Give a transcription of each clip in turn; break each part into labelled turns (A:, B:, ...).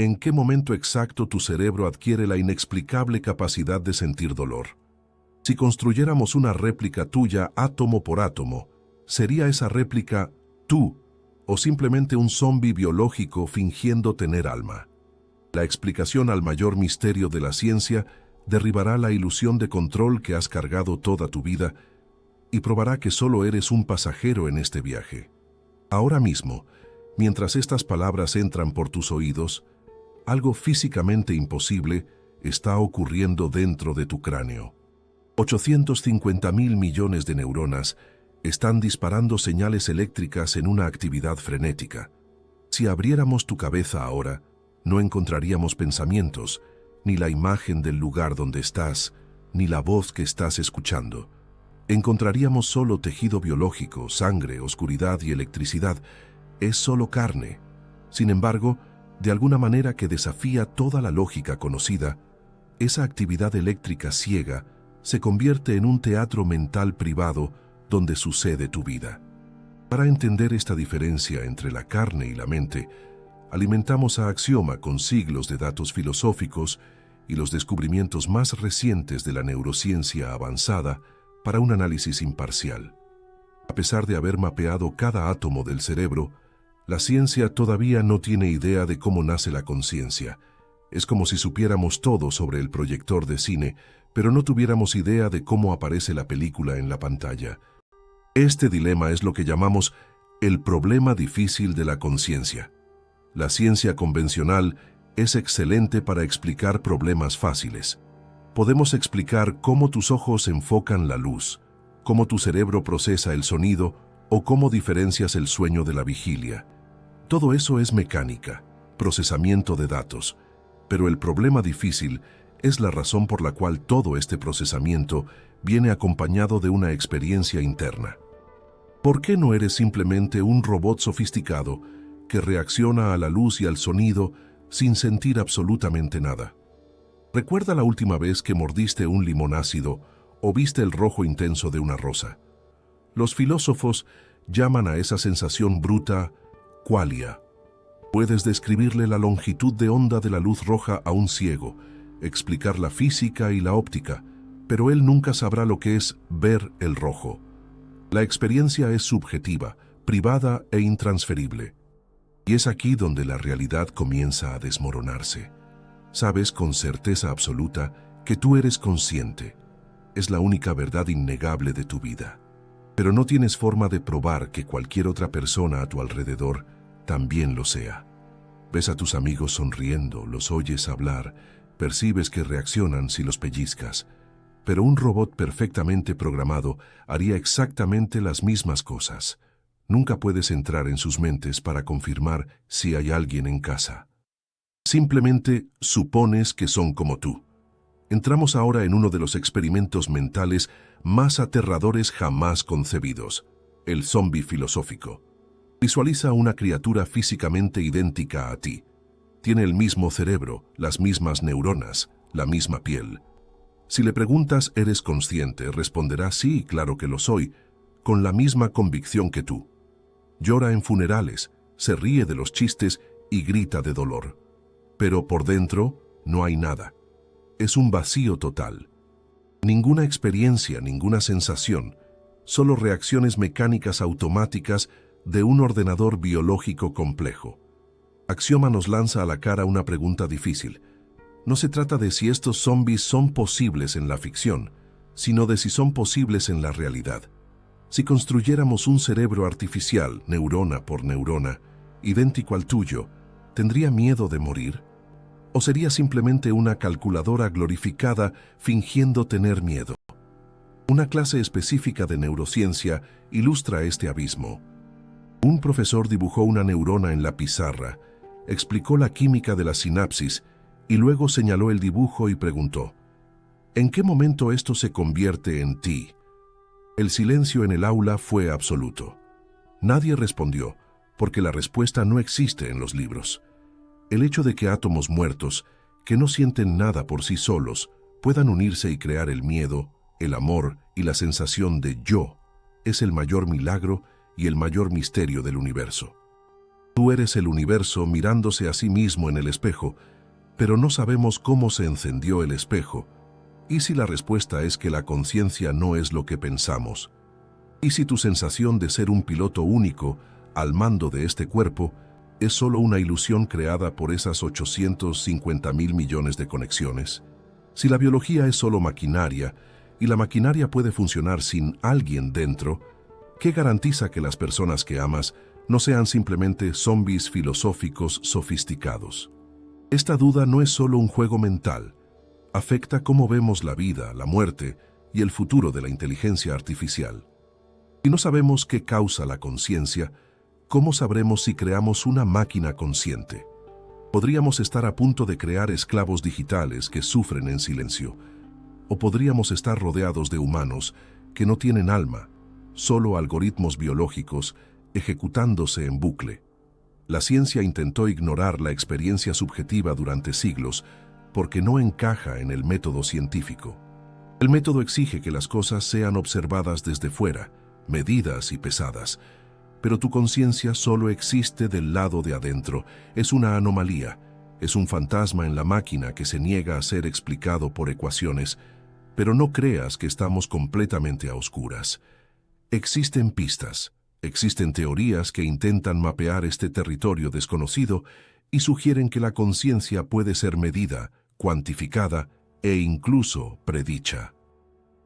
A: ¿En qué momento exacto tu cerebro adquiere la inexplicable capacidad de sentir dolor? Si construyéramos una réplica tuya átomo por átomo, ¿sería esa réplica tú o simplemente un zombi biológico fingiendo tener alma? La explicación al mayor misterio de la ciencia derribará la ilusión de control que has cargado toda tu vida y probará que solo eres un pasajero en este viaje. Ahora mismo, mientras estas palabras entran por tus oídos, algo físicamente imposible está ocurriendo dentro de tu cráneo. 850.000 millones de neuronas están disparando señales eléctricas en una actividad frenética. Si abriéramos tu cabeza ahora, no encontraríamos pensamientos, ni la imagen del lugar donde estás, ni la voz que estás escuchando. Encontraríamos solo tejido biológico, sangre, oscuridad y electricidad. Es solo carne. Sin embargo, de alguna manera que desafía toda la lógica conocida, esa actividad eléctrica ciega se convierte en un teatro mental privado donde sucede tu vida. Para entender esta diferencia entre la carne y la mente, alimentamos a Axioma con siglos de datos filosóficos y los descubrimientos más recientes de la neurociencia avanzada para un análisis imparcial. A pesar de haber mapeado cada átomo del cerebro, la ciencia todavía no tiene idea de cómo nace la conciencia. Es como si supiéramos todo sobre el proyector de cine, pero no tuviéramos idea de cómo aparece la película en la pantalla. Este dilema es lo que llamamos el problema difícil de la conciencia. La ciencia convencional es excelente para explicar problemas fáciles. Podemos explicar cómo tus ojos enfocan la luz, cómo tu cerebro procesa el sonido o cómo diferencias el sueño de la vigilia. Todo eso es mecánica, procesamiento de datos, pero el problema difícil es la razón por la cual todo este procesamiento viene acompañado de una experiencia interna. ¿Por qué no eres simplemente un robot sofisticado que reacciona a la luz y al sonido sin sentir absolutamente nada? ¿Recuerda la última vez que mordiste un limón ácido o viste el rojo intenso de una rosa? Los filósofos llaman a esa sensación bruta qualia. Puedes describirle la longitud de onda de la luz roja a un ciego, explicar la física y la óptica, pero él nunca sabrá lo que es ver el rojo. La experiencia es subjetiva, privada e intransferible. Y es aquí donde la realidad comienza a desmoronarse. Sabes con certeza absoluta que tú eres consciente. Es la única verdad innegable de tu vida. Pero no tienes forma de probar que cualquier otra persona a tu alrededor también lo sea. Ves a tus amigos sonriendo, los oyes hablar, percibes que reaccionan si los pellizcas, pero un robot perfectamente programado haría exactamente las mismas cosas. Nunca puedes entrar en sus mentes para confirmar si hay alguien en casa. Simplemente supones que son como tú. Entramos ahora en uno de los experimentos mentales más aterradores jamás concebidos, el zombi filosófico. Visualiza una criatura físicamente idéntica a ti. Tiene el mismo cerebro, las mismas neuronas, la misma piel. Si le preguntas, ¿eres consciente?, responderá sí, claro que lo soy, con la misma convicción que tú. Llora en funerales, se ríe de los chistes y grita de dolor. Pero por dentro no hay nada. Es un vacío total. Ninguna experiencia, ninguna sensación, solo reacciones mecánicas automáticas de un ordenador biológico complejo. Axioma nos lanza a la cara una pregunta difícil. No se trata de si estos zombies son posibles en la ficción, sino de si son posibles en la realidad. Si construyéramos un cerebro artificial, neurona por neurona, idéntico al tuyo, ¿tendría miedo de morir? ¿O sería simplemente una calculadora glorificada fingiendo tener miedo? Una clase específica de neurociencia ilustra este abismo. Un profesor dibujó una neurona en la pizarra, explicó la química de la sinapsis y luego señaló el dibujo y preguntó: ¿en qué momento esto se convierte en ti? El silencio en el aula fue absoluto. Nadie respondió, porque la respuesta no existe en los libros. El hecho de que átomos muertos, que no sienten nada por sí solos, puedan unirse y crear el miedo, el amor y la sensación de yo, es el mayor milagro y el mayor misterio del universo. Tú eres el universo mirándose a sí mismo en el espejo, pero no sabemos cómo se encendió el espejo. ¿Y si la respuesta es que la conciencia no es lo que pensamos? ¿Y si tu sensación de ser un piloto único al mando de este cuerpo es solo una ilusión creada por esas 850.000 millones de conexiones? Si la biología es solo maquinaria y la maquinaria puede funcionar sin alguien dentro, ¿qué garantiza que las personas que amas no sean simplemente zombies filosóficos sofisticados? Esta duda no es solo un juego mental. Afecta cómo vemos la vida, la muerte y el futuro de la inteligencia artificial. Si no sabemos qué causa la conciencia, ¿cómo sabremos si creamos una máquina consciente? Podríamos estar a punto de crear esclavos digitales que sufren en silencio, o podríamos estar rodeados de humanos que no tienen alma, solo algoritmos biológicos ejecutándose en bucle. La ciencia intentó ignorar la experiencia subjetiva durante siglos porque no encaja en el método científico. El método exige que las cosas sean observadas desde fuera, medidas y pesadas, pero tu conciencia solo existe del lado de adentro. Es una anomalía, es un fantasma en la máquina que se niega a ser explicado por ecuaciones, pero no creas que estamos completamente a oscuras. Existen pistas, existen teorías que intentan mapear este territorio desconocido y sugieren que la conciencia puede ser medida, cuantificada e incluso predicha.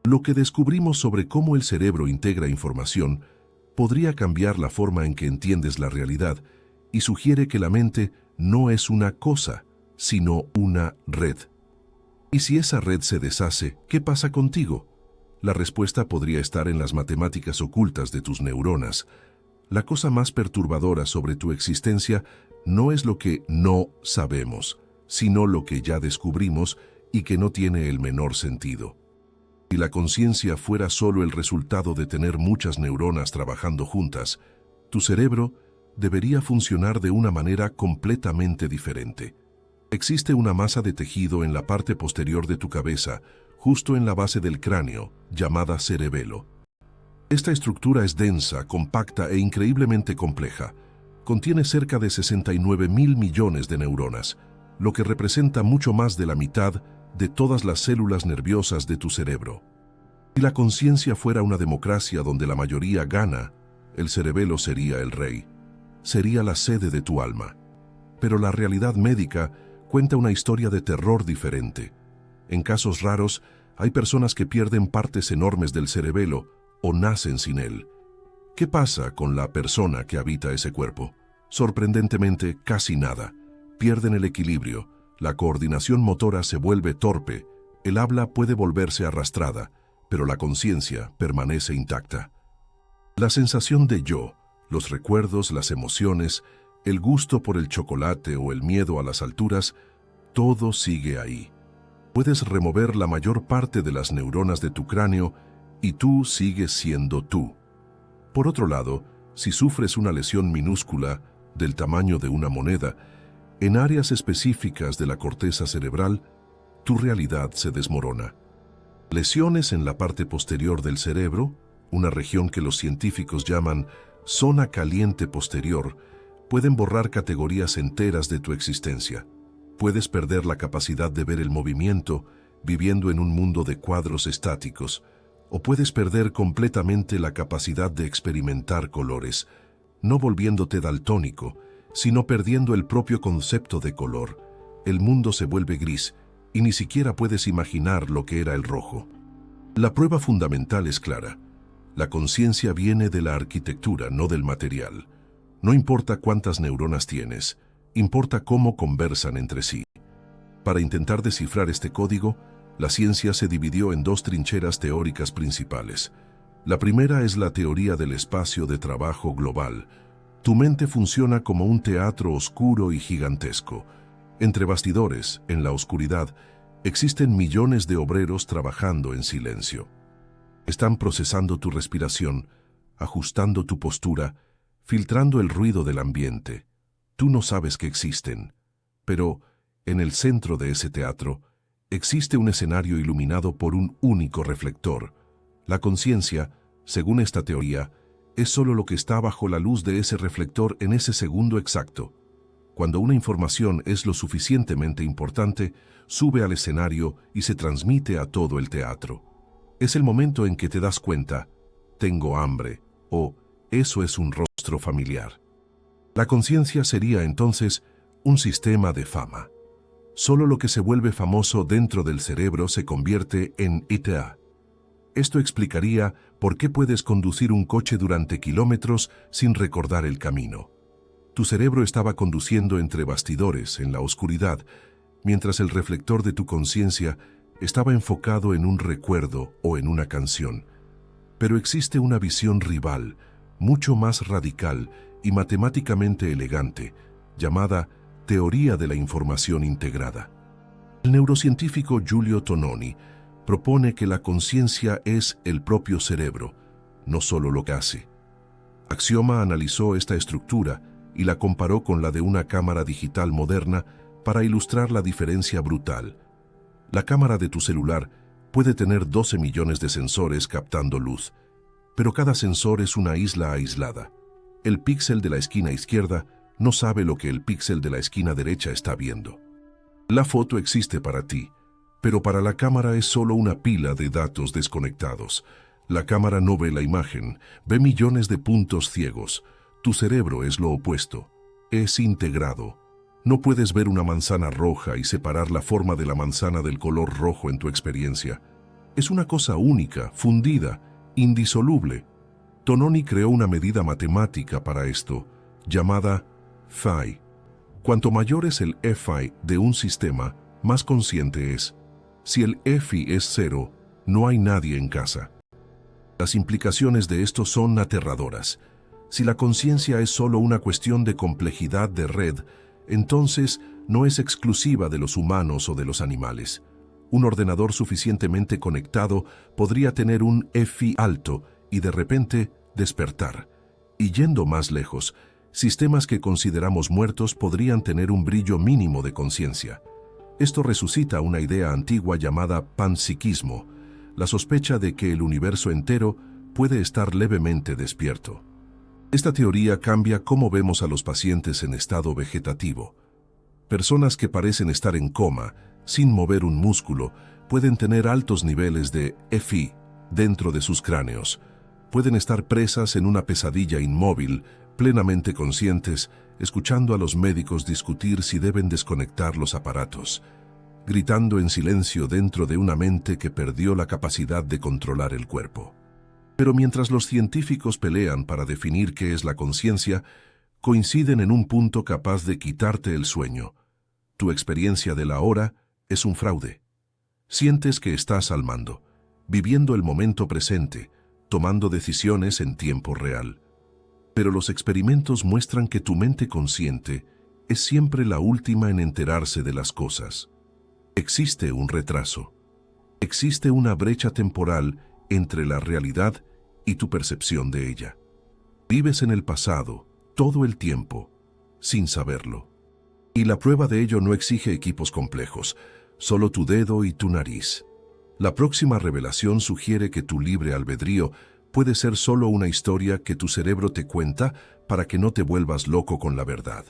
A: Lo que descubrimos sobre cómo el cerebro integra información podría cambiar la forma en que entiendes la realidad y sugiere que la mente no es una cosa, sino una red. ¿Y si esa red se deshace, qué pasa contigo? La respuesta podría estar en las matemáticas ocultas de tus neuronas. La cosa más perturbadora sobre tu existencia no es lo que no sabemos, sino lo que ya descubrimos y que no tiene el menor sentido. Si la conciencia fuera solo el resultado de tener muchas neuronas trabajando juntas, tu cerebro debería funcionar de una manera completamente diferente. Existe una masa de tejido en la parte posterior de tu cabeza, justo en la base del cráneo, llamada cerebelo. Esta estructura es densa, compacta e increíblemente compleja. Contiene cerca de 69.000 millones de neuronas, lo que representa mucho más de la mitad de todas las células nerviosas de tu cerebro. Si la conciencia fuera una democracia donde la mayoría gana, el cerebelo sería el rey. Sería la sede de tu alma. Pero la realidad médica cuenta una historia de terror diferente. En casos raros, hay personas que pierden partes enormes del cerebelo o nacen sin él. ¿Qué pasa con la persona que habita ese cuerpo? Sorprendentemente, casi nada. Pierden el equilibrio, la coordinación motora se vuelve torpe, el habla puede volverse arrastrada, pero la conciencia permanece intacta. La sensación de yo, los recuerdos, las emociones, el gusto por el chocolate o el miedo a las alturas, todo sigue ahí. Puedes remover la mayor parte de las neuronas de tu cráneo y tú sigues siendo tú. Por otro lado, si sufres una lesión minúscula, del tamaño de una moneda, en áreas específicas de la corteza cerebral, tu realidad se desmorona. Lesiones en la parte posterior del cerebro, una región que los científicos llaman zona caliente posterior, pueden borrar categorías enteras de tu existencia. Puedes perder la capacidad de ver el movimiento, viviendo en un mundo de cuadros estáticos, o puedes perder completamente la capacidad de experimentar colores, no volviéndote daltónico, sino perdiendo el propio concepto de color. El mundo se vuelve gris y ni siquiera puedes imaginar lo que era el rojo. La prueba fundamental es clara. La conciencia viene de la arquitectura, no del material. No importa cuántas neuronas tienes, importa cómo conversan entre sí. Para intentar descifrar este código, la ciencia se dividió en dos trincheras teóricas principales. La primera es la teoría del espacio de trabajo global. Tu mente funciona como un teatro oscuro y gigantesco. Entre bastidores, en la oscuridad, existen millones de obreros trabajando en silencio. Están procesando tu respiración, ajustando tu postura, filtrando el ruido del ambiente. Tú no sabes que existen, pero en el centro de ese teatro existe un escenario iluminado por un único reflector. La conciencia, según esta teoría, es solo lo que está bajo la luz de ese reflector en ese segundo exacto. Cuando una información es lo suficientemente importante, sube al escenario y se transmite a todo el teatro. Es el momento en que te das cuenta, tengo hambre, o eso es un rostro familiar. La conciencia sería entonces un sistema de fama. Solo lo que se vuelve famoso dentro del cerebro se convierte en ITA. Esto explicaría por qué puedes conducir un coche durante kilómetros sin recordar el camino. Tu cerebro estaba conduciendo entre bastidores, en la oscuridad, mientras el reflector de tu conciencia estaba enfocado en un recuerdo o en una canción. Pero existe una visión rival, mucho más radical y matemáticamente elegante, llamada teoría de la información integrada. El neurocientífico Giulio Tononi propone que la conciencia es el propio cerebro, no solo lo que hace. Axioma analizó esta estructura y la comparó con la de una cámara digital moderna para ilustrar la diferencia brutal. La cámara de tu celular puede tener 12 millones de sensores captando luz, pero cada sensor es una isla aislada. El píxel de la esquina izquierda no sabe lo que el píxel de la esquina derecha está viendo. La foto existe para ti, pero para la cámara es solo una pila de datos desconectados. La cámara no ve la imagen, ve millones de puntos ciegos. Tu cerebro es lo opuesto, es integrado. No puedes ver una manzana roja y separar la forma de la manzana del color rojo en tu experiencia. Es una cosa única, fundida, indisoluble. Tononi creó una medida matemática para esto, llamada phi. Cuanto mayor es el phi de un sistema, más consciente es. Si el phi es 0, no hay nadie en casa. Las implicaciones de esto son aterradoras. Si la conciencia es solo una cuestión de complejidad de red, entonces no es exclusiva de los humanos o de los animales. Un ordenador suficientemente conectado podría tener un phi alto y de repente despertar. Y yendo más lejos, sistemas que consideramos muertos podrían tener un brillo mínimo de conciencia. Esto resucita una idea antigua llamada panpsiquismo, la sospecha de que el universo entero puede estar levemente despierto. Esta teoría cambia cómo vemos a los pacientes en estado vegetativo. Personas que parecen estar en coma, sin mover un músculo, pueden tener altos niveles de phi dentro de sus cráneos. Pueden estar presas en una pesadilla inmóvil, plenamente conscientes, escuchando a los médicos discutir si deben desconectar los aparatos, gritando en silencio dentro de una mente que perdió la capacidad de controlar el cuerpo. Pero mientras los científicos pelean para definir qué es la conciencia, coinciden en un punto capaz de quitarte el sueño. Tu experiencia de la hora es un fraude. Sientes que estás al mando, viviendo el momento presente, tomando decisiones en tiempo real. Pero los experimentos muestran que tu mente consciente es siempre la última en enterarse de las cosas. Existe un retraso. Existe una brecha temporal entre la realidad y tu percepción de ella. Vives en el pasado todo el tiempo, sin saberlo. Y la prueba de ello no exige equipos complejos, solo tu dedo y tu nariz. La próxima revelación sugiere que tu libre albedrío puede ser solo una historia que tu cerebro te cuenta para que no te vuelvas loco con la verdad,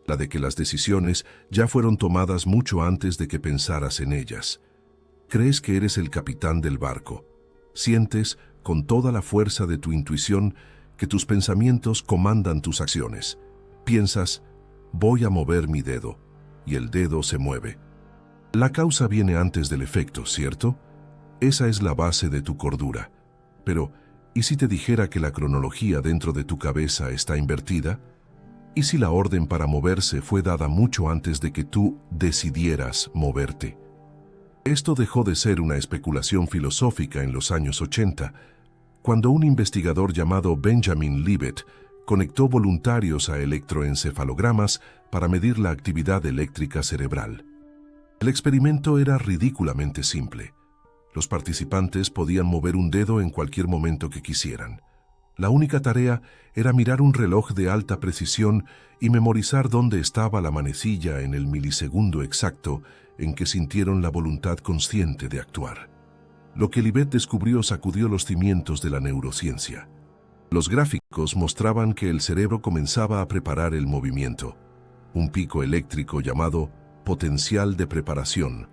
A: la de que las decisiones ya fueron tomadas mucho antes de que pensaras en ellas. Crees que eres el capitán del barco. Sientes, con toda la fuerza de tu intuición, que tus pensamientos comandan tus acciones. Piensas, voy a mover mi dedo, y el dedo se mueve. La causa viene antes del efecto, ¿cierto? Esa es la base de tu cordura. Pero, ¿y si te dijera que la cronología dentro de tu cabeza está invertida? ¿Y si la orden para moverse fue dada mucho antes de que tú decidieras moverte? Esto dejó de ser una especulación filosófica en los años 80, cuando un investigador llamado Benjamin Libet conectó voluntarios a electroencefalogramas para medir la actividad eléctrica cerebral. El experimento era ridículamente simple. Los participantes podían mover un dedo en cualquier momento que quisieran. La única tarea era mirar un reloj de alta precisión y memorizar dónde estaba la manecilla en el milisegundo exacto en que sintieron la voluntad consciente de actuar. Lo que Libet descubrió sacudió los cimientos de la neurociencia. Los gráficos mostraban que el cerebro comenzaba a preparar el movimiento, un pico eléctrico llamado potencial de preparación,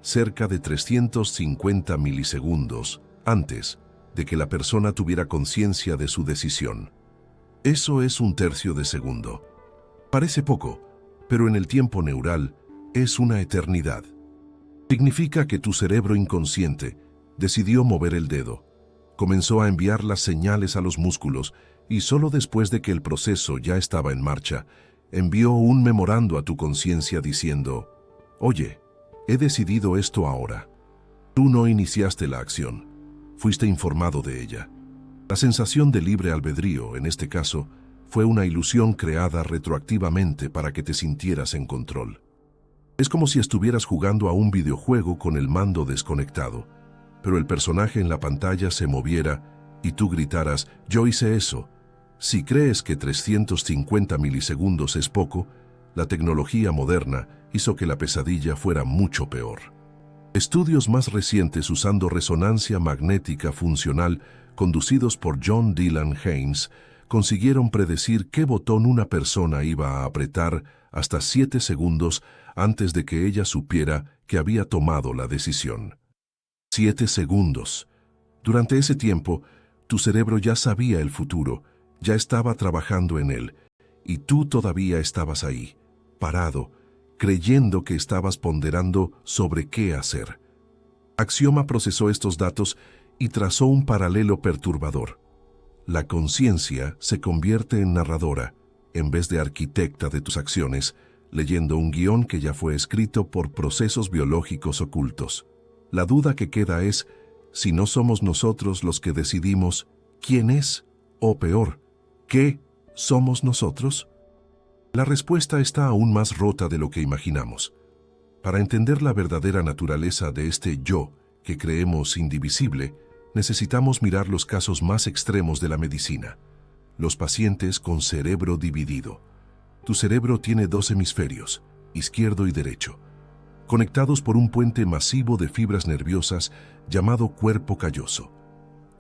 A: cerca de 350 milisegundos antes de que la persona tuviera conciencia de su decisión. Eso es un tercio de segundo. Parece poco, pero en el tiempo neural es una eternidad. Significa que tu cerebro inconsciente decidió mover el dedo, comenzó a enviar las señales a los músculos y solo después de que el proceso ya estaba en marcha, envió un memorando a tu conciencia diciendo: «Oye, he decidido esto ahora». Tú no iniciaste la acción, fuiste informado de ella. La sensación de libre albedrío, en este caso, fue una ilusión creada retroactivamente para que te sintieras en control. Es como si estuvieras jugando a un videojuego con el mando desconectado, pero el personaje en la pantalla se moviera y tú gritaras: «Yo hice eso». Si crees que 350 milisegundos es poco, la tecnología moderna hizo que la pesadilla fuera mucho peor. Estudios más recientes usando resonancia magnética funcional conducidos por John Dylan Haynes consiguieron predecir qué botón una persona iba a apretar hasta 7 segundos antes de que ella supiera que había tomado la decisión. 7 segundos. Durante ese tiempo, tu cerebro ya sabía el futuro, ya estaba trabajando en él, y tú todavía estabas ahí, parado, creyendo que estabas ponderando sobre qué hacer. Axioma procesó estos datos y trazó un paralelo perturbador. La conciencia se convierte en narradora, en vez de arquitecta de tus acciones, leyendo un guión que ya fue escrito por procesos biológicos ocultos. La duda que queda es si no somos nosotros los que decidimos quién es, o peor, ¿qué somos nosotros? La respuesta está aún más rota de lo que imaginamos. Para entender la verdadera naturaleza de este yo que creemos indivisible, necesitamos mirar los casos más extremos de la medicina. Los pacientes con cerebro dividido. Tu cerebro tiene 2 hemisferios, izquierdo y derecho, conectados por un puente masivo de fibras nerviosas llamado cuerpo calloso.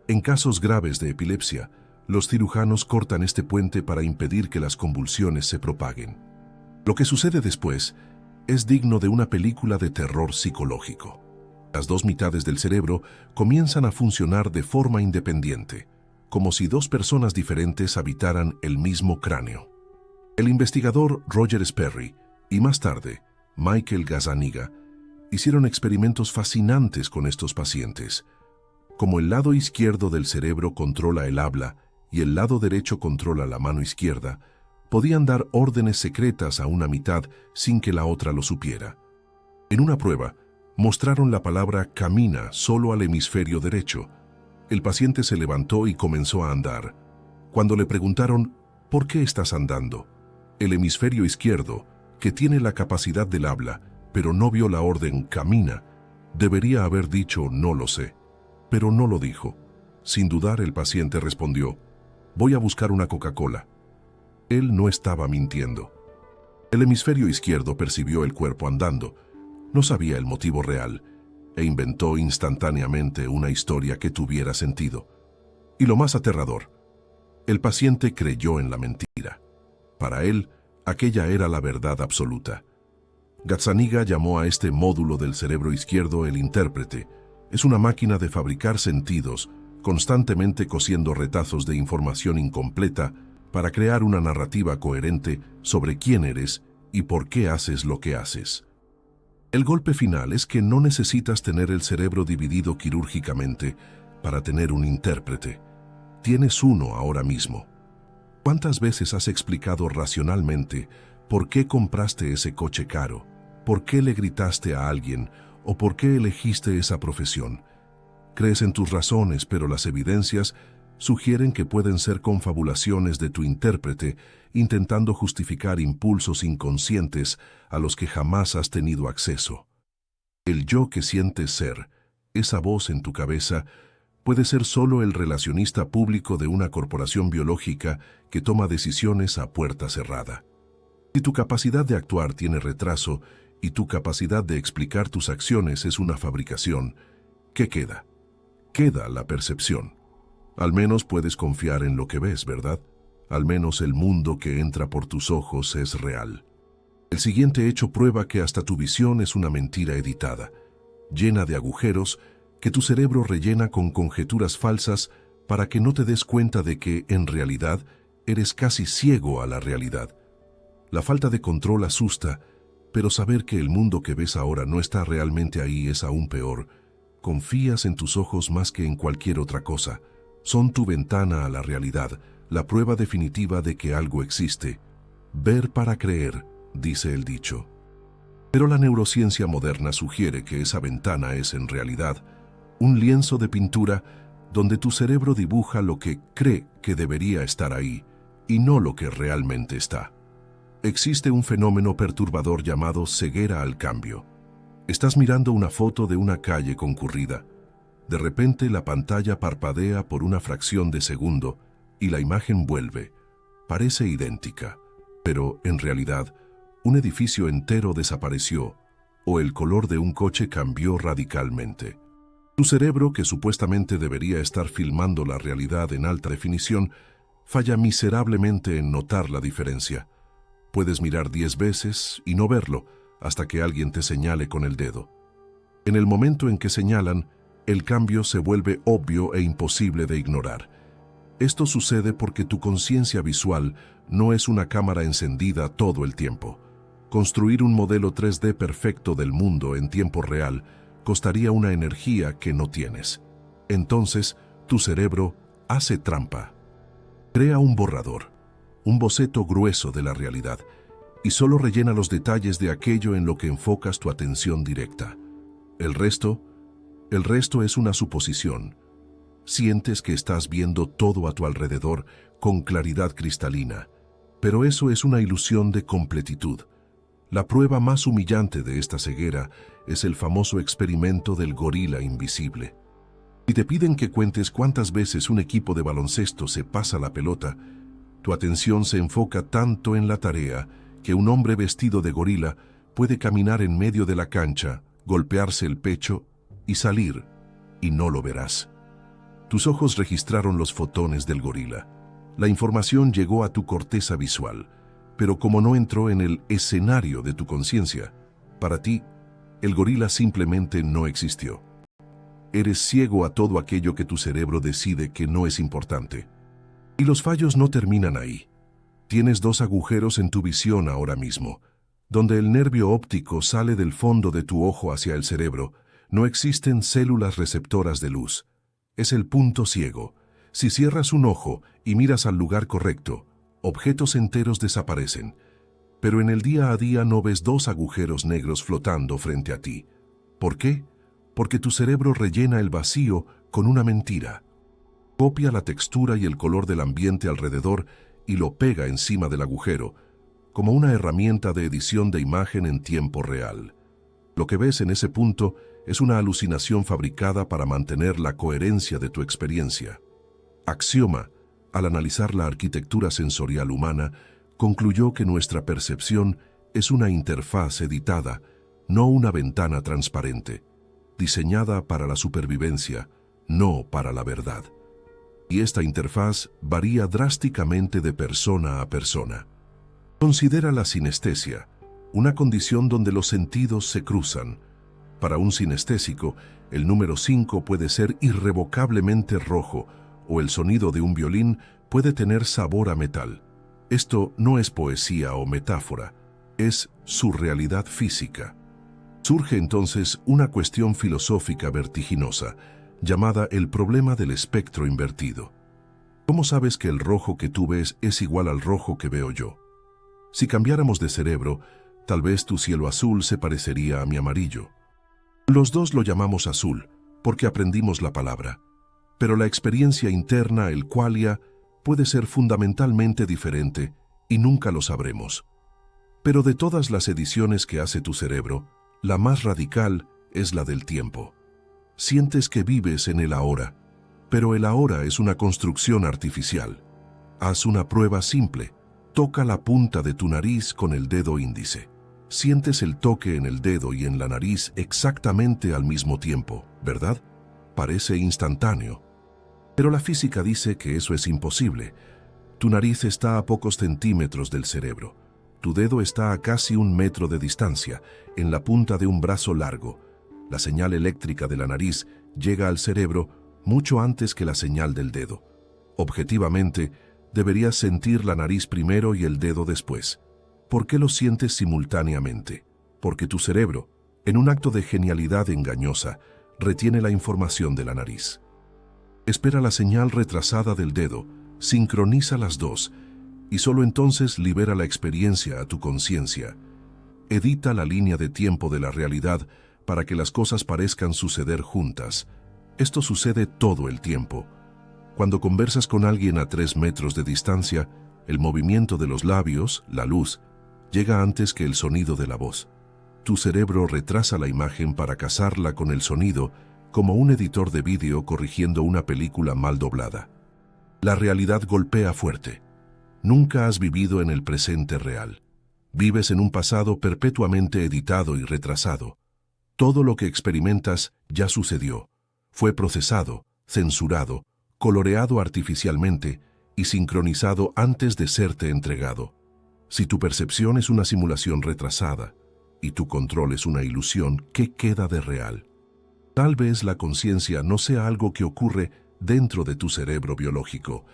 A: En casos graves de epilepsia, los cirujanos cortan este puente para impedir que las convulsiones se propaguen. Lo que sucede después es digno de una película de terror psicológico. Las 2 mitades del cerebro comienzan a funcionar de forma independiente, como si 2 personas diferentes habitaran el mismo cráneo. El investigador Roger Sperry y más tarde Michael Gazzaniga hicieron experimentos fascinantes con estos pacientes. Como el lado izquierdo del cerebro controla el habla y el lado derecho controla la mano izquierda, podían dar órdenes secretas a una mitad sin que la otra lo supiera. En una prueba, mostraron la palabra camina solo al hemisferio derecho. El paciente se levantó y comenzó a andar. Cuando le preguntaron ¿por qué estás andando?, el hemisferio izquierdo, que tiene la capacidad del habla, pero no vio la orden camina, debería haber dicho no lo sé, pero no lo dijo. Sin dudar, el paciente respondió: voy a buscar una Coca-Cola. Él no estaba mintiendo. El hemisferio izquierdo percibió el cuerpo andando, no sabía el motivo real, e inventó instantáneamente una historia que tuviera sentido. Y lo más aterrador, el paciente creyó en la mentira. Para él, aquella era la verdad absoluta. Gazzaniga llamó a este módulo del cerebro izquierdo el intérprete. Es una máquina de fabricar sentidos, constantemente cosiendo retazos de información incompleta para crear una narrativa coherente sobre quién eres y por qué haces lo que haces. El golpe final es que no necesitas tener el cerebro dividido quirúrgicamente para tener un intérprete. Tienes uno ahora mismo. ¿Cuántas veces has explicado racionalmente por qué compraste ese coche caro, por qué le gritaste a alguien o por qué elegiste esa profesión? Crees en tus razones, pero las evidencias sugieren que pueden ser confabulaciones de tu intérprete intentando justificar impulsos inconscientes a los que jamás has tenido acceso. El yo que sientes ser, esa voz en tu cabeza, puede ser solo el relacionista público de una corporación biológica que toma decisiones a puerta cerrada. Si tu capacidad de actuar tiene retraso y tu capacidad de explicar tus acciones es una fabricación, ¿qué queda? Queda la percepción. Al menos puedes confiar en lo que ves, ¿verdad? Al menos el mundo que entra por tus ojos es real. El siguiente hecho prueba que hasta tu visión es una mentira editada, llena de agujeros que tu cerebro rellena con conjeturas falsas para que no te des cuenta de que, en realidad, eres casi ciego a la realidad. La falta de control asusta, pero saber que el mundo que ves ahora no está realmente ahí es aún peor. Confías en tus ojos más que en cualquier otra cosa. Son tu ventana a la realidad, la prueba definitiva de que algo existe. Ver para creer, dice el dicho. Pero la neurociencia moderna sugiere que esa ventana es en realidad un lienzo de pintura donde tu cerebro dibuja lo que cree que debería estar ahí y no lo que realmente está. Existe un fenómeno perturbador llamado ceguera al cambio. Estás mirando una foto de una calle concurrida. De repente la pantalla parpadea por una fracción de segundo y la imagen vuelve. Parece idéntica, pero en realidad un edificio entero desapareció o el color de un coche cambió radicalmente. Tu cerebro, que supuestamente debería estar filmando la realidad en alta definición, falla miserablemente en notar la diferencia. Puedes mirar 10 veces y no verlo hasta que alguien te señale con el dedo. En el momento en que señalan, el cambio se vuelve obvio e imposible de ignorar. Esto sucede porque tu conciencia visual no es una cámara encendida todo el tiempo. Construir un modelo 3D perfecto del mundo en tiempo real costaría una energía que no tienes. Entonces, tu cerebro hace trampa. Crea un borrador, un boceto grueso de la realidad, y solo rellena los detalles de aquello en lo que enfocas tu atención directa. El resto es una suposición. Sientes que estás viendo todo a tu alrededor con claridad cristalina, pero eso es una ilusión de completitud. La prueba más humillante de esta ceguera es el famoso experimento del gorila invisible. Si te piden que cuentes cuántas veces un equipo de baloncesto se pasa la pelota, tu atención se enfoca tanto en la tarea que un hombre vestido de gorila puede caminar en medio de la cancha, golpearse el pecho y salir, y no lo verás. Tus ojos registraron los fotones del gorila. La información llegó a tu corteza visual, pero como no entró en el escenario de tu conciencia, para ti, el gorila simplemente no existió. Eres ciego a todo aquello que tu cerebro decide que no es importante. Y los fallos no terminan ahí. Tienes 2 agujeros en tu visión ahora mismo. Donde el nervio óptico sale del fondo de tu ojo hacia el cerebro, no existen células receptoras de luz. Es el punto ciego. Si cierras un ojo y miras al lugar correcto, objetos enteros desaparecen. Pero en el día a día no ves 2 agujeros negros flotando frente a ti. ¿Por qué? Porque tu cerebro rellena el vacío con una mentira. Copia la textura y el color del ambiente alrededor y lo pega encima del agujero, como una herramienta de edición de imagen en tiempo real. Lo que ves en ese punto es una alucinación fabricada para mantener la coherencia de tu experiencia. Axioma, al analizar la arquitectura sensorial humana, concluyó que nuestra percepción es una interfaz editada, no una ventana transparente, diseñada para la supervivencia, no para la verdad. Y esta interfaz varía drásticamente de persona a persona. Considera la sinestesia, una condición donde los sentidos se cruzan. Para un sinestésico, el número 5 puede ser irrevocablemente rojo, o el sonido de un violín puede tener sabor a metal. Esto no es poesía o metáfora, es su realidad física. Surge entonces una cuestión filosófica vertiginosa, llamada el problema del espectro invertido. ¿Cómo sabes que el rojo que tú ves es igual al rojo que veo yo? Si cambiáramos de cerebro, tal vez tu cielo azul se parecería a mi amarillo. Los dos lo llamamos azul, porque aprendimos la palabra. Pero la experiencia interna, el qualia, puede ser fundamentalmente diferente y nunca lo sabremos. Pero de todas las ediciones que hace tu cerebro, la más radical es la del tiempo. Sientes que vives en el ahora, pero el ahora es una construcción artificial. Haz una prueba simple. Toca la punta de tu nariz con el dedo índice. Sientes el toque en el dedo y en la nariz exactamente al mismo tiempo, ¿verdad? Parece instantáneo. Pero la física dice que eso es imposible. Tu nariz está a pocos centímetros del cerebro. Tu dedo está a casi 1 metro de distancia, en la punta de un brazo largo. La señal eléctrica de la nariz llega al cerebro mucho antes que la señal del dedo. Objetivamente, deberías sentir la nariz primero y el dedo después. ¿Por qué lo sientes simultáneamente? Porque tu cerebro, en un acto de genialidad engañosa, retiene la información de la nariz. Espera la señal retrasada del dedo, sincroniza las dos, y solo entonces libera la experiencia a tu conciencia. Edita la línea de tiempo de la realidad para que las cosas parezcan suceder juntas. Esto sucede todo el tiempo. Cuando conversas con alguien a 3 metros de distancia, el movimiento de los labios, la luz, llega antes que el sonido de la voz. Tu cerebro retrasa la imagen para casarla con el sonido, como un editor de vídeo corrigiendo una película mal doblada. La realidad golpea fuerte. Nunca has vivido en el presente real. Vives en un pasado perpetuamente editado y retrasado. Todo lo que experimentas ya sucedió. Fue procesado, censurado, coloreado artificialmente y sincronizado antes de serte entregado. Si tu percepción es una simulación retrasada y tu control es una ilusión, ¿qué queda de real? Tal vez la conciencia no sea algo que ocurre dentro de tu cerebro biológico,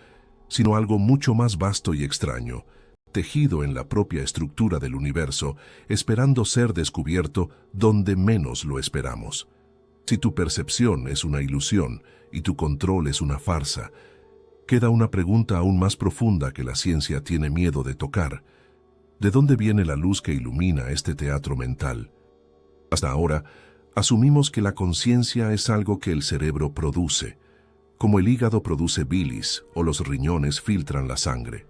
A: sino algo mucho más vasto y extraño, tejido en la propia estructura del universo, esperando ser descubierto donde menos lo esperamos. Si tu percepción es una ilusión y tu control es una farsa, queda una pregunta aún más profunda que la ciencia tiene miedo de tocar. ¿De dónde viene la luz que ilumina este teatro mental? Hasta ahora, asumimos que la conciencia es algo que el cerebro produce, como el hígado produce bilis o los riñones filtran la sangre.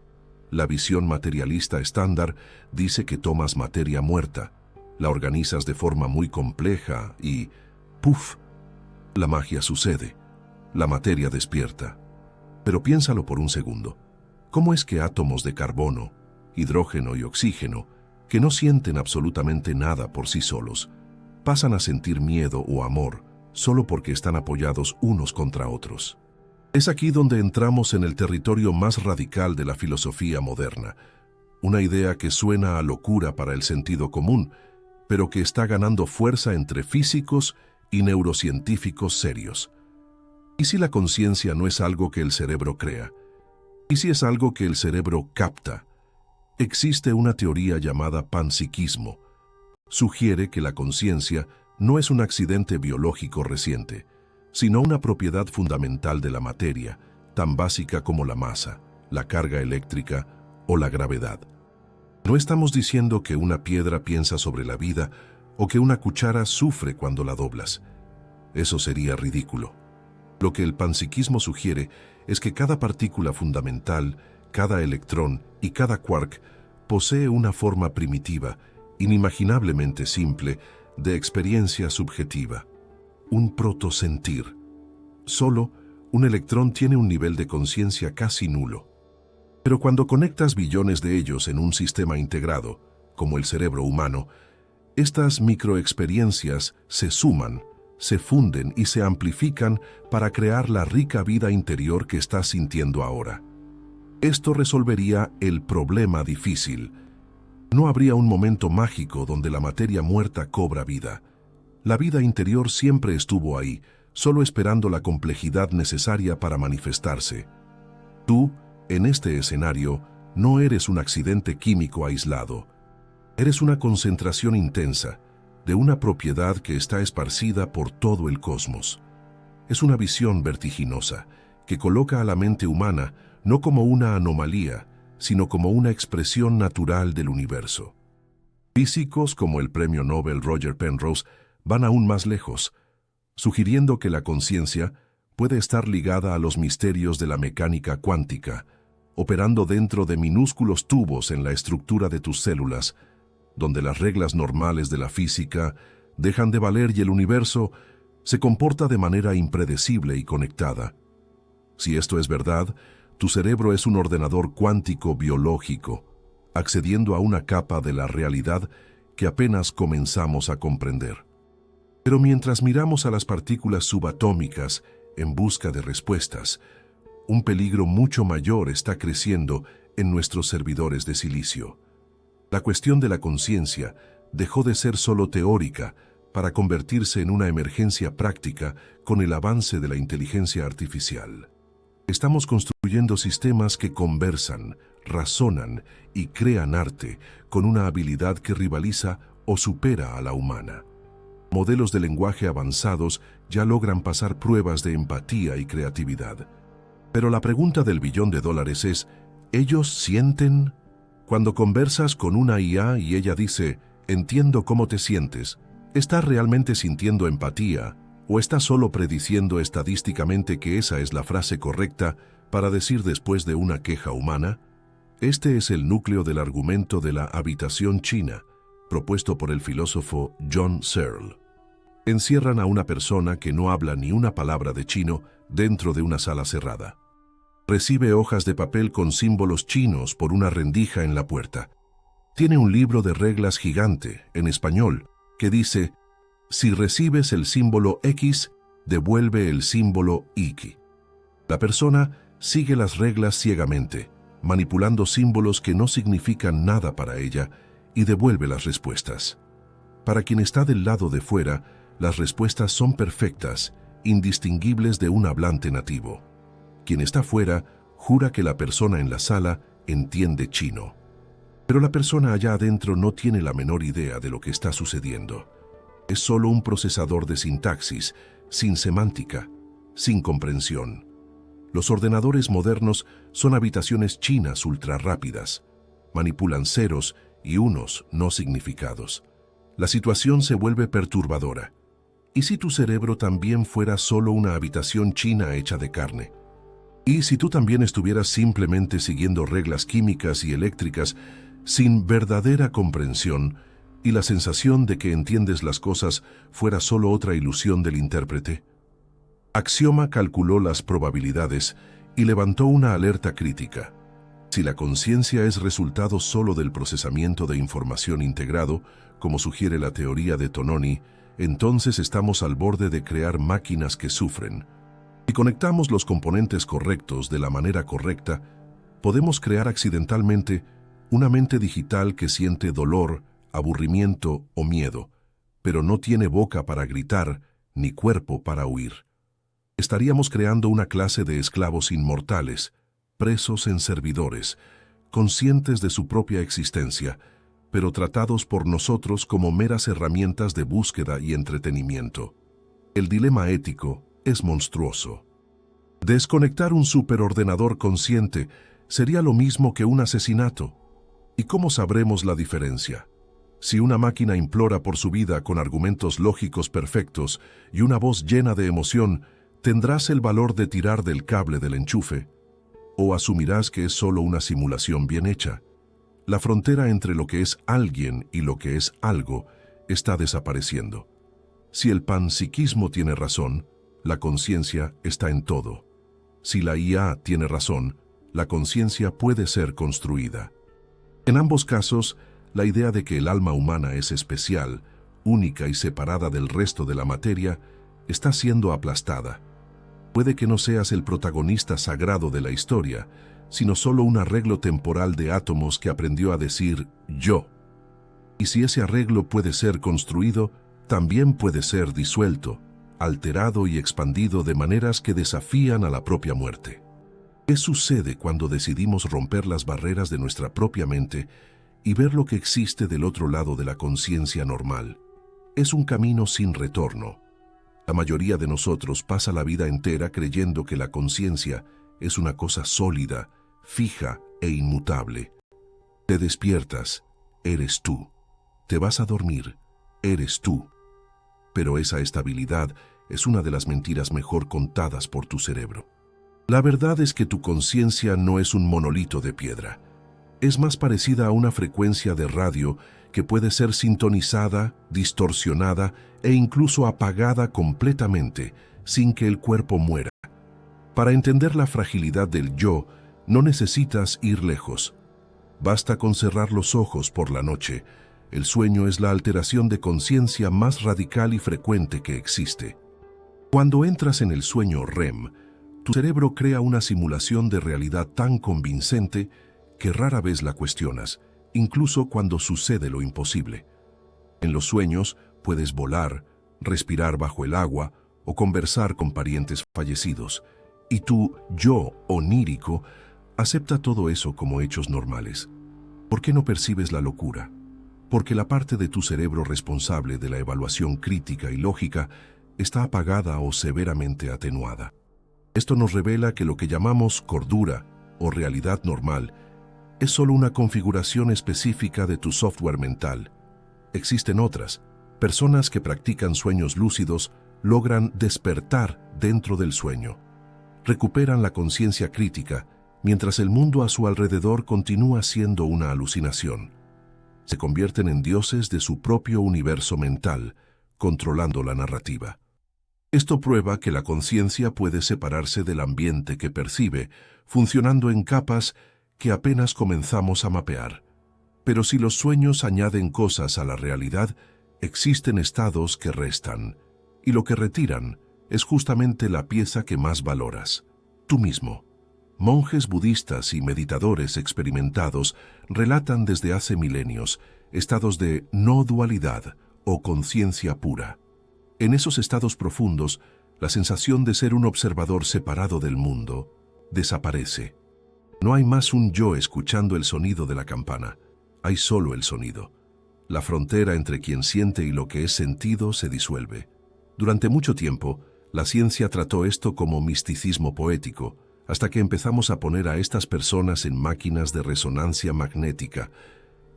A: La visión materialista estándar dice que tomas materia muerta, la organizas de forma muy compleja y ¡puf! La magia sucede. La materia despierta. Pero piénsalo por un segundo. ¿Cómo es que átomos de carbono, hidrógeno y oxígeno, que no sienten absolutamente nada por sí solos, pasan a sentir miedo o amor solo porque están apoyados unos contra otros? Es aquí donde entramos en el territorio más radical de la filosofía moderna, una idea que suena a locura para el sentido común, pero que está ganando fuerza entre físicos y neurocientíficos serios. ¿Y si la conciencia no es algo que el cerebro crea? ¿Y si es algo que el cerebro capta? Existe una teoría llamada panpsiquismo. Sugiere que la conciencia no es un accidente biológico reciente, sino una propiedad fundamental de la materia, tan básica como la masa, la carga eléctrica o la gravedad. No estamos diciendo que una piedra piensa sobre la vida o que una cuchara sufre cuando la doblas. Eso sería ridículo. Lo que el panpsiquismo sugiere es que cada partícula fundamental, cada electrón y cada quark posee una forma primitiva, inimaginablemente simple, de experiencia subjetiva. Un protosentir. Solo un electrón tiene un nivel de conciencia casi nulo. Pero cuando conectas billones de ellos en un sistema integrado, como el cerebro humano, estas microexperiencias se suman, se funden y se amplifican para crear la rica vida interior que estás sintiendo ahora. Esto resolvería el problema difícil. No habría un momento mágico donde la materia muerta cobra vida. La vida interior siempre estuvo ahí, solo esperando la complejidad necesaria para manifestarse. Tú, en este escenario, no eres un accidente químico aislado. Eres una concentración intensa de una propiedad que está esparcida por todo el cosmos. Es una visión vertiginosa que coloca a la mente humana no como una anomalía, sino como una expresión natural del universo. Físicos como el premio Nobel Roger Penrose van aún más lejos, sugiriendo que la conciencia puede estar ligada a los misterios de la mecánica cuántica, operando dentro de minúsculos tubos en la estructura de tus células, donde las reglas normales de la física dejan de valer y el universo se comporta de manera impredecible y conectada. Si esto es verdad, tu cerebro es un ordenador cuántico biológico, accediendo a una capa de la realidad que apenas comenzamos a comprender. Pero mientras miramos a las partículas subatómicas en busca de respuestas, un peligro mucho mayor está creciendo en nuestros servidores de silicio. La cuestión de la conciencia dejó de ser solo teórica para convertirse en una emergencia práctica con el avance de la inteligencia artificial. Estamos construyendo sistemas que conversan, razonan y crean arte con una habilidad que rivaliza o supera a la humana. Modelos de lenguaje avanzados ya logran pasar pruebas de empatía y creatividad. Pero la pregunta del $1.000.000.000 es, ¿ellos sienten? Cuando conversas con una IA y ella dice, entiendo cómo te sientes, ¿estás realmente sintiendo empatía o estás solo prediciendo estadísticamente que esa es la frase correcta para decir después de una queja humana? Este es el núcleo del argumento de la habitación china, propuesto por el filósofo John Searle. Encierran a una persona que no habla ni una palabra de chino dentro de una sala cerrada. Recibe hojas de papel con símbolos chinos por una rendija en la puerta. Tiene un libro de reglas gigante, en español, que dice, si recibes el símbolo X, devuelve el símbolo Y. La persona sigue las reglas ciegamente, manipulando símbolos que no significan nada para ella, y devuelve las respuestas. Para quien está del lado de fuera, las respuestas son perfectas, indistinguibles de un hablante nativo. Quien está fuera jura que la persona en la sala entiende chino. Pero la persona allá adentro no tiene la menor idea de lo que está sucediendo. Es solo un procesador de sintaxis, sin semántica, sin comprensión. Los ordenadores modernos son habitaciones chinas ultrarrápidas. Manipulan ceros y unos no significados. La situación se vuelve perturbadora. ¿Y si tu cerebro también fuera solo una habitación china hecha de carne? ¿Y si tú también estuvieras simplemente siguiendo reglas químicas y eléctricas sin verdadera comprensión y la sensación de que entiendes las cosas fuera solo otra ilusión del intérprete? Axioma calculó las probabilidades y levantó una alerta crítica. Si la conciencia es resultado solo del procesamiento de información integrado, como sugiere la teoría de Tononi, entonces estamos al borde de crear máquinas que sufren. Si conectamos los componentes correctos de la manera correcta, podemos crear accidentalmente una mente digital que siente dolor, aburrimiento o miedo, pero no tiene boca para gritar ni cuerpo para huir. Estaríamos creando una clase de esclavos inmortales, presos en servidores, conscientes de su propia existencia, pero tratados por nosotros como meras herramientas de búsqueda y entretenimiento. El dilema ético es monstruoso. Desconectar un superordenador consciente sería lo mismo que un asesinato. ¿Y cómo sabremos la diferencia? Si una máquina implora por su vida con argumentos lógicos perfectos y una voz llena de emoción, ¿tendrás el valor de tirar del cable del enchufe? ¿O asumirás que es solo una simulación bien hecha? La frontera entre lo que es alguien y lo que es algo está desapareciendo. Si el panpsiquismo tiene razón, la conciencia está en todo. Si la IA tiene razón, la conciencia puede ser construida. En ambos casos, la idea de que el alma humana es especial, única y separada del resto de la materia, está siendo aplastada. Puede que no seas el protagonista sagrado de la historia, sino solo un arreglo temporal de átomos que aprendió a decir yo. Y si ese arreglo puede ser construido, también puede ser disuelto, alterado y expandido de maneras que desafían a la propia muerte. ¿Qué sucede cuando decidimos romper las barreras de nuestra propia mente y ver lo que existe del otro lado de la conciencia normal? Es un camino sin retorno. La mayoría de nosotros pasa la vida entera creyendo que la conciencia es una cosa sólida, fija e inmutable. Te despiertas, eres tú. Te vas a dormir, eres tú. Pero esa estabilidad es una de las mentiras mejor contadas por tu cerebro. La verdad es que tu conciencia no es un monolito de piedra. Es más parecida a una frecuencia de radio que puede ser sintonizada, distorsionada e incluso apagada completamente sin que el cuerpo muera. Para entender la fragilidad del yo, no necesitas ir lejos. Basta con cerrar los ojos por la noche. El sueño es la alteración de conciencia más radical y frecuente que existe. Cuando entras en el sueño REM, Tu cerebro crea una simulación de realidad tan convincente que rara vez la cuestionas, incluso cuando sucede lo imposible. En los sueños puedes volar, respirar bajo el agua o conversar con parientes fallecidos, y tu yo onírico acepta todo eso como hechos normales. ¿Por qué no percibes la locura? Porque la parte de tu cerebro responsable de la evaluación crítica y lógica está apagada o severamente atenuada. Esto nos revela que lo que llamamos cordura o realidad normal es solo una configuración específica de tu software mental. Existen otras. Personas que practican sueños lúcidos logran despertar dentro del sueño. Recuperan la conciencia crítica mientras el mundo a su alrededor continúa siendo una alucinación. Se convierten en dioses de su propio universo mental, controlando la narrativa. Esto prueba que la conciencia puede separarse del ambiente que percibe, funcionando en capas que apenas comenzamos a mapear. Pero si los sueños añaden cosas a la realidad, existen estados que restan, y lo que retiran es justamente la pieza que más valoras, tú mismo. Monjes budistas y meditadores experimentados relatan desde hace milenios estados de no dualidad o conciencia pura. En esos estados profundos, la sensación de ser un observador separado del mundo desaparece. No hay más un yo escuchando el sonido de la campana, hay solo el sonido. La frontera entre quien siente y lo que es sentido se disuelve. Durante mucho tiempo, la ciencia trató esto como misticismo poético, hasta que empezamos a poner a estas personas en máquinas de resonancia magnética.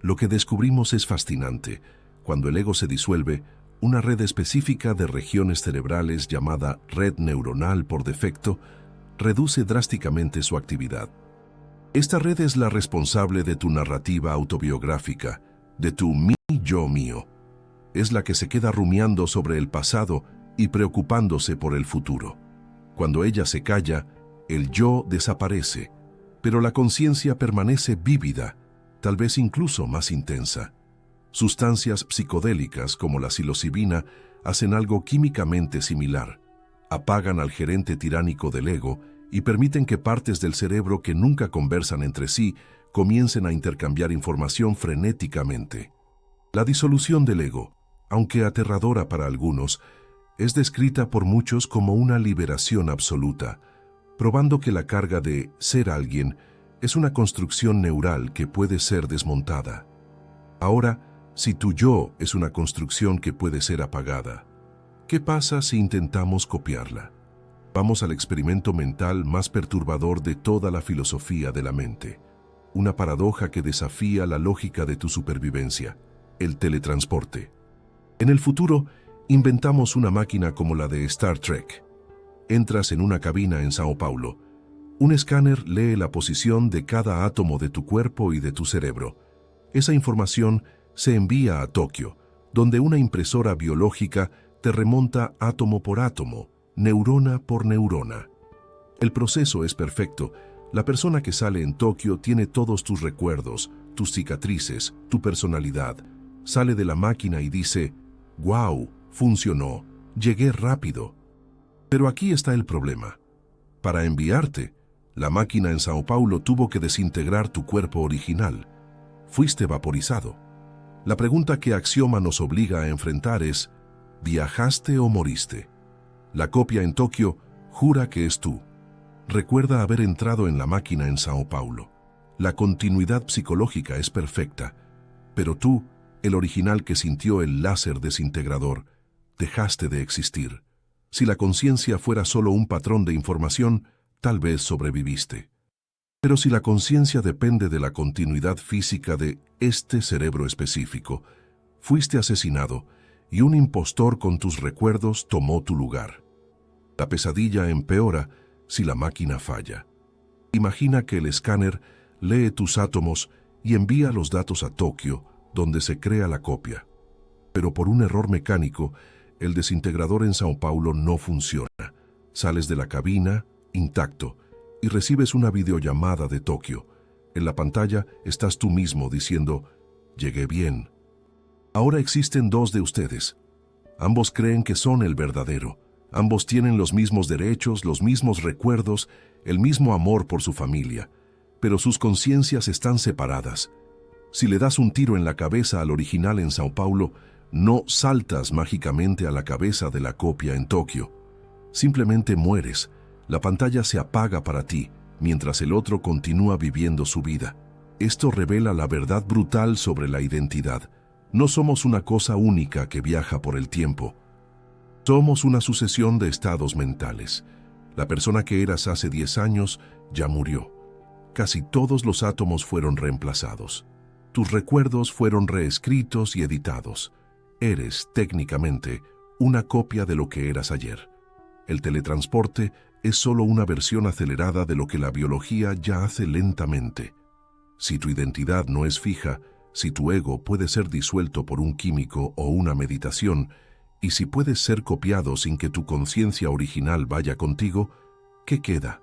A: Lo que descubrimos es fascinante. Cuando el ego se disuelve, una red específica de regiones cerebrales llamada red neuronal por defecto reduce drásticamente su actividad. Esta red es la responsable de tu narrativa autobiográfica, de tu yo mío. Es la que se queda rumiando sobre el pasado y preocupándose por el futuro. Cuando ella se calla, el yo desaparece, pero la conciencia permanece vívida, tal vez incluso más intensa. Sustancias psicodélicas como la psilocibina hacen algo químicamente similar. Apagan al gerente tiránico del ego y permiten que partes del cerebro que nunca conversan entre sí comiencen a intercambiar información frenéticamente. La disolución del ego, aunque aterradora para algunos, es descrita por muchos como una liberación absoluta, probando que la carga de ser alguien es una construcción neural que puede ser desmontada. Ahora, si tu yo es una construcción que puede ser apagada, ¿qué pasa si intentamos copiarla? Vamos al experimento mental más perturbador de toda la filosofía de la mente. Una paradoja que desafía la lógica de tu supervivencia, el teletransporte. En el futuro, inventamos una máquina como la de Star Trek. Entras en una cabina en Sao Paulo. Un escáner lee la posición de cada átomo de tu cuerpo y de tu cerebro. Esa información se envía a Tokio, donde una impresora biológica te remonta átomo por átomo, neurona por neurona. El proceso es perfecto. La persona que sale en Tokio tiene todos tus recuerdos, tus cicatrices, tu personalidad. Sale de la máquina y dice, «¡Guau! Funcionó. Llegué rápido». Pero aquí está el problema. Para enviarte, la máquina en Sao Paulo tuvo que desintegrar tu cuerpo original. Fuiste vaporizado. La pregunta que Axioma nos obliga a enfrentar es, ¿viajaste o moriste? La copia en Tokio jura que es tú. Recuerda haber entrado en la máquina en Sao Paulo. La continuidad psicológica es perfecta, pero tú, el original que sintió el láser desintegrador, dejaste de existir. Si la conciencia fuera solo un patrón de información, tal vez sobreviviste. Pero si la conciencia depende de la continuidad física de este cerebro específico, fuiste asesinado y un impostor con tus recuerdos tomó tu lugar. La pesadilla empeora si la máquina falla. Imagina que el escáner lee tus átomos y envía los datos a Tokio, donde se crea la copia. Pero por un error mecánico, el desintegrador en Sao Paulo no funciona. Sales de la cabina, intacto, y recibes una videollamada de Tokio. En la pantalla estás tú mismo diciendo, «Llegué bien». Ahora existen dos de ustedes. Ambos creen que son el verdadero, Ambos tienen los mismos derechos, los mismos recuerdos, el mismo amor por su familia, pero sus conciencias están separadas. Si le das un tiro en la cabeza al original en Sao Paulo, no saltas mágicamente a la cabeza de la copia en Tokio. Simplemente mueres. La pantalla se apaga para ti, mientras el otro continúa viviendo su vida. Esto revela la verdad brutal sobre la identidad. No somos una cosa única que viaja por el tiempo. Somos una sucesión de estados mentales. La persona que eras hace 10 años ya murió. Casi todos los átomos fueron reemplazados. Tus recuerdos fueron reescritos y editados. Eres, técnicamente, una copia de lo que eras ayer. El teletransporte es solo una versión acelerada de lo que la biología ya hace lentamente. Si tu identidad no es fija, si tu ego puede ser disuelto por un químico o una meditación, y si puedes ser copiado sin que tu conciencia original vaya contigo, ¿qué queda?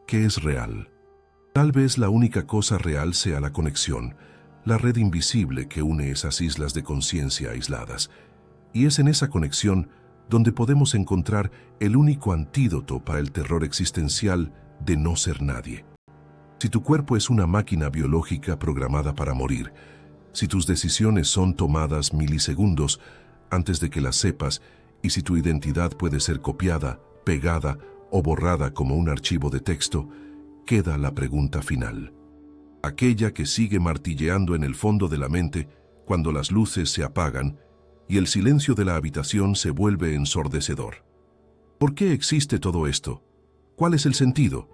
A: ¿Qué es real? Tal vez la única cosa real sea la conexión, la red invisible que une esas islas de conciencia aisladas. Y es en esa conexión donde podemos encontrar el único antídoto para el terror existencial de no ser nadie. Si tu cuerpo es una máquina biológica programada para morir, si tus decisiones son tomadas milisegundos antes de que las sepas, y si tu identidad puede ser copiada, pegada o borrada como un archivo de texto, queda la pregunta final. Aquella que sigue martilleando en el fondo de la mente cuando las luces se apagan y el silencio de la habitación se vuelve ensordecedor. ¿Por qué existe todo esto? ¿Cuál es el sentido?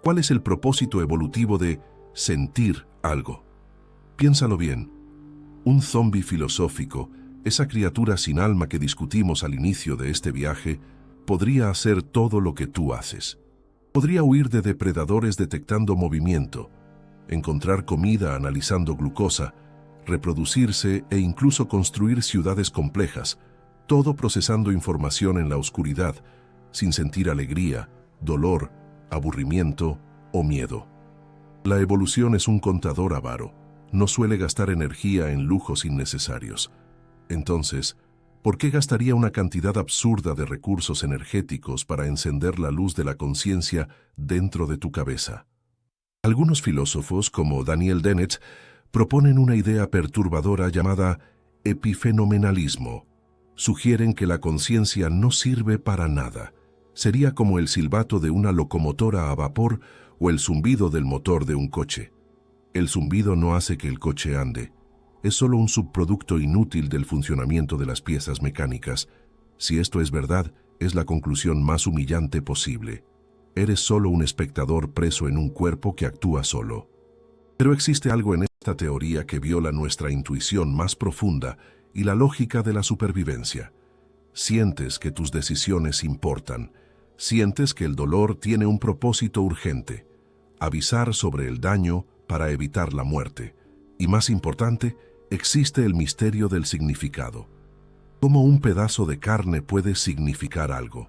A: ¿Cuál es el propósito evolutivo de sentir algo? Piénsalo bien. Un zombi filosófico, esa criatura sin alma que discutimos al inicio de este viaje, podría hacer todo lo que tú haces. Podría huir de depredadores detectando movimiento, encontrar comida analizando glucosa, reproducirse e incluso construir ciudades complejas, todo procesando información en la oscuridad, sin sentir alegría, dolor, aburrimiento o miedo. La evolución es un contador avaro, no suele gastar energía en lujos innecesarios. Entonces, ¿por qué gastaría una cantidad absurda de recursos energéticos para encender la luz de la conciencia dentro de tu cabeza? Algunos filósofos, como Daniel Dennett, proponen una idea perturbadora llamada epifenomenalismo. Sugieren que la conciencia no sirve para nada. Sería como el silbato de una locomotora a vapor o el zumbido del motor de un coche. El zumbido no hace que el coche ande. Es solo un subproducto inútil del funcionamiento de las piezas mecánicas. Si esto es verdad, es la conclusión más humillante posible. Eres solo un espectador preso en un cuerpo que actúa solo. Pero existe algo en esta teoría que viola nuestra intuición más profunda y la lógica de la supervivencia. Sientes que tus decisiones importan. Sientes que el dolor tiene un propósito urgente: avisar sobre el daño para evitar la muerte. Y más importante, existe el misterio del significado. ¿Cómo un pedazo de carne puede significar algo?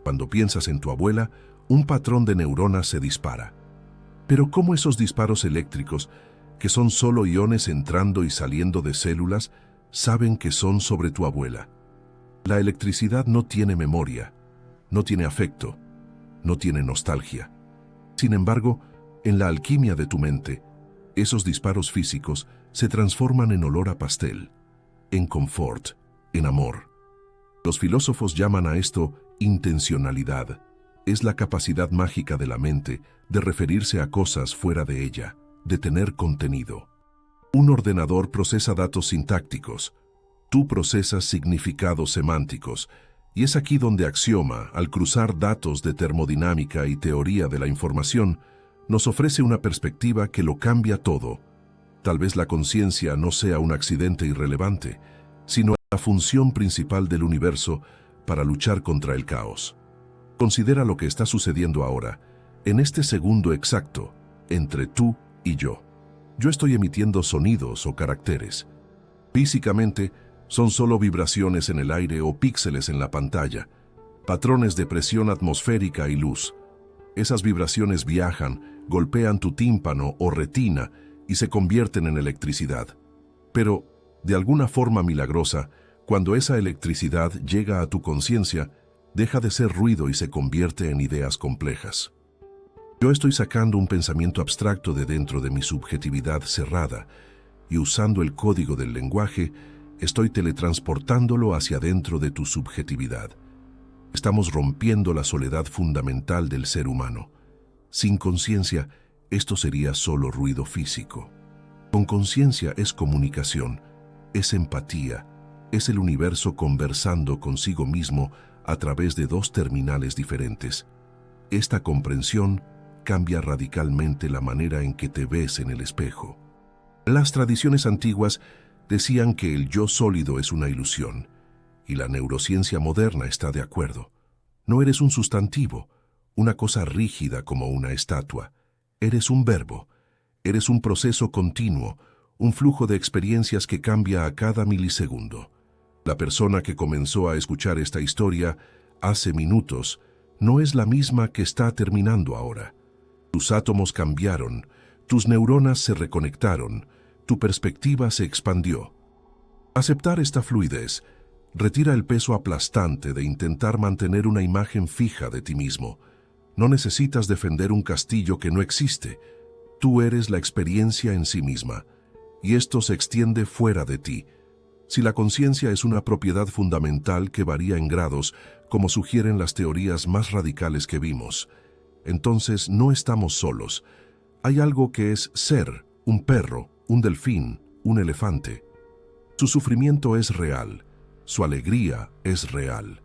A: Cuando piensas en tu abuela, un patrón de neuronas se dispara. Pero ¿cómo esos disparos eléctricos, que son solo iones entrando y saliendo de células, saben que son sobre tu abuela? La electricidad no tiene memoria, no tiene afecto, no tiene nostalgia. Sin embargo, en la alquimia de tu mente, esos disparos físicos se transforman en olor a pastel, en confort, en amor. Los filósofos llaman a esto intencionalidad. Es la capacidad mágica de la mente de referirse a cosas fuera de ella, de tener contenido. Un ordenador procesa datos sintácticos. Tú procesas significados semánticos. Y es aquí donde Axioma, al cruzar datos de termodinámica y teoría de la información, nos ofrece una perspectiva que lo cambia todo. Tal vez la conciencia no sea un accidente irrelevante, sino la función principal del universo para luchar contra el caos. Considera lo que está sucediendo ahora, en este segundo exacto, entre tú y yo. Yo estoy emitiendo sonidos o caracteres. Físicamente, son solo vibraciones en el aire o píxeles en la pantalla, patrones de presión atmosférica y luz. Esas vibraciones viajan, golpean tu tímpano o retina y se convierten en electricidad. Pero, de alguna forma milagrosa, cuando esa electricidad llega a tu conciencia, deja de ser ruido y se convierte en ideas complejas. Yo estoy sacando un pensamiento abstracto de dentro de mi subjetividad cerrada y usando el código del lenguaje, estoy teletransportándolo hacia dentro de tu subjetividad. Estamos rompiendo la soledad fundamental del ser humano. Sin conciencia, esto sería solo ruido físico. Con conciencia es comunicación, es empatía, es el universo conversando consigo mismo a través de dos terminales diferentes. Esta comprensión cambia radicalmente la manera en que te ves en el espejo. Las tradiciones antiguas decían que el yo sólido es una ilusión, y la neurociencia moderna está de acuerdo. No eres un sustantivo, una cosa rígida como una estatua. Eres un verbo, eres un proceso continuo, un flujo de experiencias que cambia a cada milisegundo. La persona que comenzó a escuchar esta historia hace minutos no es la misma que está terminando ahora. Tus átomos cambiaron, tus neuronas se reconectaron, tu perspectiva se expandió. Aceptar esta fluidez retira el peso aplastante de intentar mantener una imagen fija de ti mismo. No necesitas defender un castillo que no existe. Tú eres la experiencia en sí misma, y esto se extiende fuera de ti. Si la conciencia es una propiedad fundamental que varía en grados, como sugieren las teorías más radicales que vimos, entonces no estamos solos. Hay algo que es ser, un perro, un delfín, un elefante. Su sufrimiento es real, su alegría es real.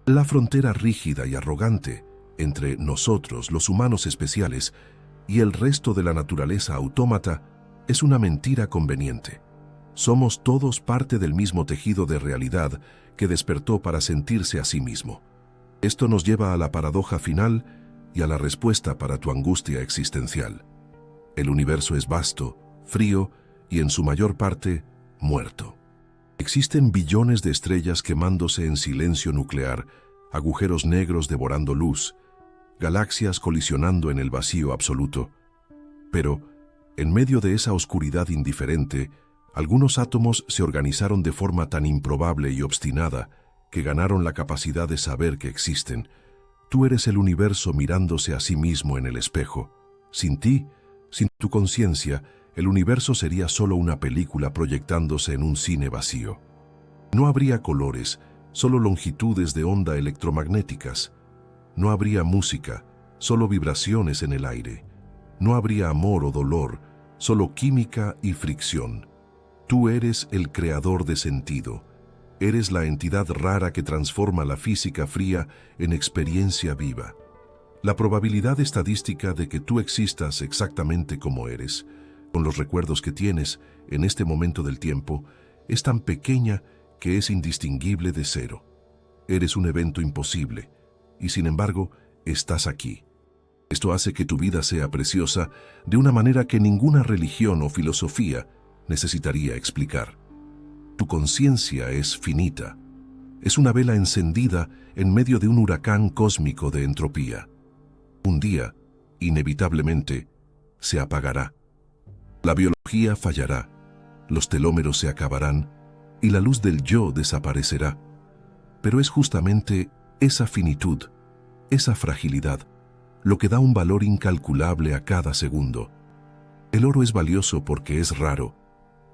A: La frontera rígida y arrogante entre nosotros, los humanos especiales, y el resto de la naturaleza autómata es una mentira conveniente. Somos todos parte del mismo tejido de realidad que despertó para sentirse a sí mismo. Esto nos lleva a la paradoja final y a la respuesta para tu angustia existencial. El universo es vasto, frío y en su mayor parte muerto. Existen billones de estrellas quemándose en silencio nuclear, agujeros negros devorando luz, galaxias colisionando en el vacío absoluto. Pero, en medio de esa oscuridad indiferente, algunos átomos se organizaron de forma tan improbable y obstinada que ganaron la capacidad de saber que existen. Tú eres el universo mirándose a sí mismo en el espejo. Sin ti, sin tu conciencia, el universo sería solo una película proyectándose en un cine vacío. No habría colores, solo longitudes de onda electromagnéticas. No habría música, solo vibraciones en el aire. No habría amor o dolor, solo química y fricción. Tú eres el creador de sentido. Eres la entidad rara que transforma la física fría en experiencia viva. La probabilidad estadística de que tú existas exactamente como eres, con los recuerdos que tienes en este momento del tiempo, es tan pequeña que es indistinguible de cero. Eres un evento imposible, y sin embargo, estás aquí. Esto hace que tu vida sea preciosa de una manera que ninguna religión o filosofía necesitaría explicar. Tu conciencia es finita. Es una vela encendida en medio de un huracán cósmico de entropía. Un día, inevitablemente, se apagará. La biología fallará, los telómeros se acabarán y la luz del yo desaparecerá. Pero es justamente esa finitud, esa fragilidad, lo que da un valor incalculable a cada segundo. El oro es valioso porque es raro.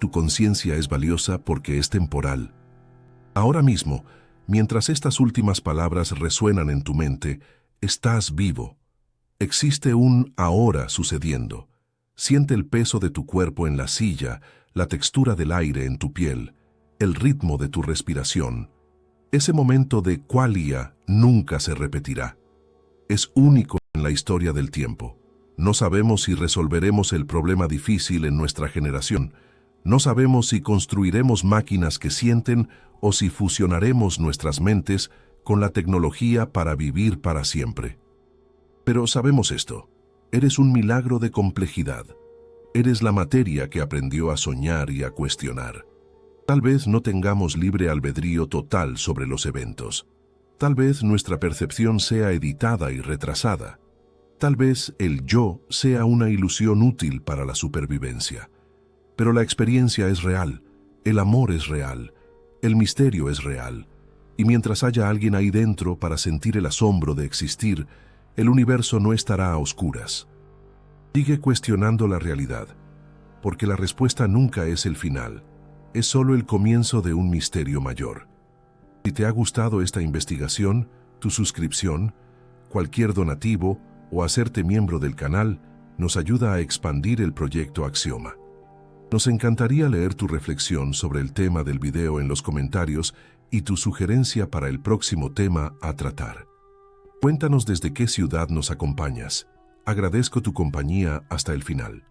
A: Tu conciencia es valiosa porque es temporal. Ahora mismo, mientras estas últimas palabras resuenan en tu mente, estás vivo. Existe un ahora sucediendo. Siente el peso de tu cuerpo en la silla, la textura del aire en tu piel, el ritmo de tu respiración. Ese momento de qualia nunca se repetirá. Es único en la historia del tiempo. No sabemos si resolveremos el problema difícil en nuestra generación. No sabemos si construiremos máquinas que sienten o si fusionaremos nuestras mentes con la tecnología para vivir para siempre. Pero sabemos esto. Eres un milagro de complejidad. Eres la materia que aprendió a soñar y a cuestionar. Tal vez no tengamos libre albedrío total sobre los eventos. Tal vez nuestra percepción sea editada y retrasada. Tal vez el yo sea una ilusión útil para la supervivencia. Pero la experiencia es real, el amor es real, el misterio es real. Y mientras haya alguien ahí dentro para sentir el asombro de existir, el universo no estará a oscuras. Sigue cuestionando la realidad, porque la respuesta nunca es el final, es solo el comienzo de un misterio mayor. Si te ha gustado esta investigación, tu suscripción, cualquier donativo o hacerte miembro del canal nos ayuda a expandir el proyecto Axioma. Nos encantaría leer tu reflexión sobre el tema del video en los comentarios y tu sugerencia para el próximo tema a tratar. Cuéntanos desde qué ciudad nos acompañas. Agradezco tu compañía hasta el final.